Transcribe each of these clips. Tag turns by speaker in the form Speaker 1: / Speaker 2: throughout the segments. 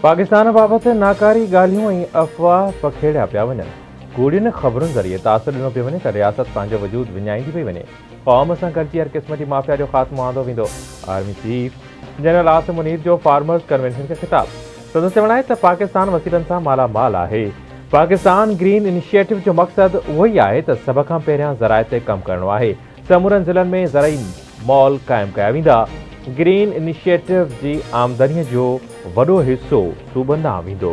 Speaker 1: पाकिस्तान बाबत नाकारी ॻाल्हियूं ऐं अफ़वाह पखेड़िया पिया वञनि। कूड़ियुनि ख़बरुनि ज़रिए तासुर ॾिनो पियो वञे त रियासत पंहिंजो वजूद विञाईंदी पई वञे। क़ौम सां गॾिजी हर क़िस्म जी माफ़िया जो ख़ात्मो आंदो वेंदो। Army chief general Asim Munir जो फार्मर्स कन्वेंशन खे ख़िताब। संदसि चवणु आहे त पाकिस्तान वसीलनि सां मालामाल आहे। पाकिस्तान ग्रीन इनिशिएटिव जो मक़सदु उहो ई आहे त सभ खां पहिरियां ज़राए ते कमु करणो आहे। समूरनि ज़िलनि में ज़रई मॉल क़ाइमु कया वेंदा। ग्रीन इनिशिएटिव जी आमदनीअ जो वॾो हिसो सूबनि ॾांहुं वेंदो।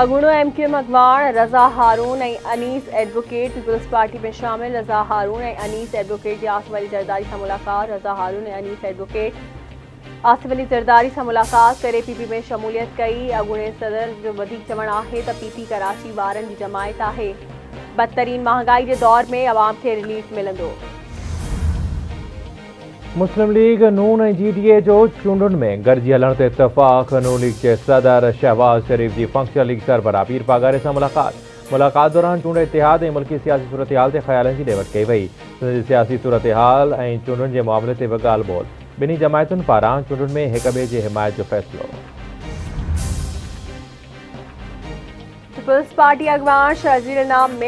Speaker 2: अगुणो एमक्यूएम अगवान रज़ा हारून ऐं अनीस एडवोकेट पीपल्स पार्टी में शामिल। रज़ा हारून ऐं अनीस एडवोकेट जी आसिफ अली ज़रदारी सां मुलाक़ात। रज़ा हारून ऐं अनीस एडवोकेट आसिफ अली ज़रदारी सां मुलाक़ात करे पीपी में शमूलियत कई। अगुणे सदर जो वधीक चवणु आहे त पीपी कराची वारनि जी जमायत आहे। बदतरीन महांगाई के दौर में अवाम के रिलीफ मिलंदो।
Speaker 1: मुस्लिम लीग नून ऐं जीडीए जो चूंडुनि में गॾिजी हलण ते इत्तफ़ाक़। नून लीग जे सदर शहबाज शरीफ जी फंक्शनल लीग सरबराह पीर पागारे सां मुलाक़ात दौरान चूंड इतिहाद ऐं मुल्की सियासी सूरत हाल ते ख़्यालनि जी ॾेवट कई वई। सियासी सूरत हाल ऐं चूंडुनि जे मामले ते बि ॻाल्हि ॿोल। ॿिन्ही जमायतुनि पारां चूंडुनि में हिक ॿिए जी हिमायत जो फ़ैसिलो।
Speaker 2: पीपल्स पार्टी अगवान शर्जील नाम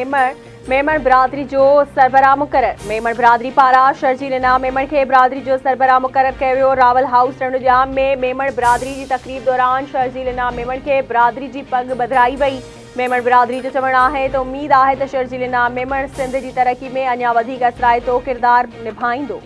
Speaker 2: मेमण बिरादरी जो सरबराह मुक़रर। मेमण बिरादरी पारां शर्जील नाम मेमण के बिरादरी जो सरबराह मुक़रर किया वियो। रावल हाउस रणुजाम में मेमण बिरादरी जी तकरीब दौरान शर्जील नाम मेमण के बिरादरी जी पग बधाई वई। मेमण बिरादरी जो चवणु आहे त उम्मीद आहे त शर्जील नाम मेमण सिंध जी तरक़ी में अञा वधीक असराइतो किरदार निभाईंदो।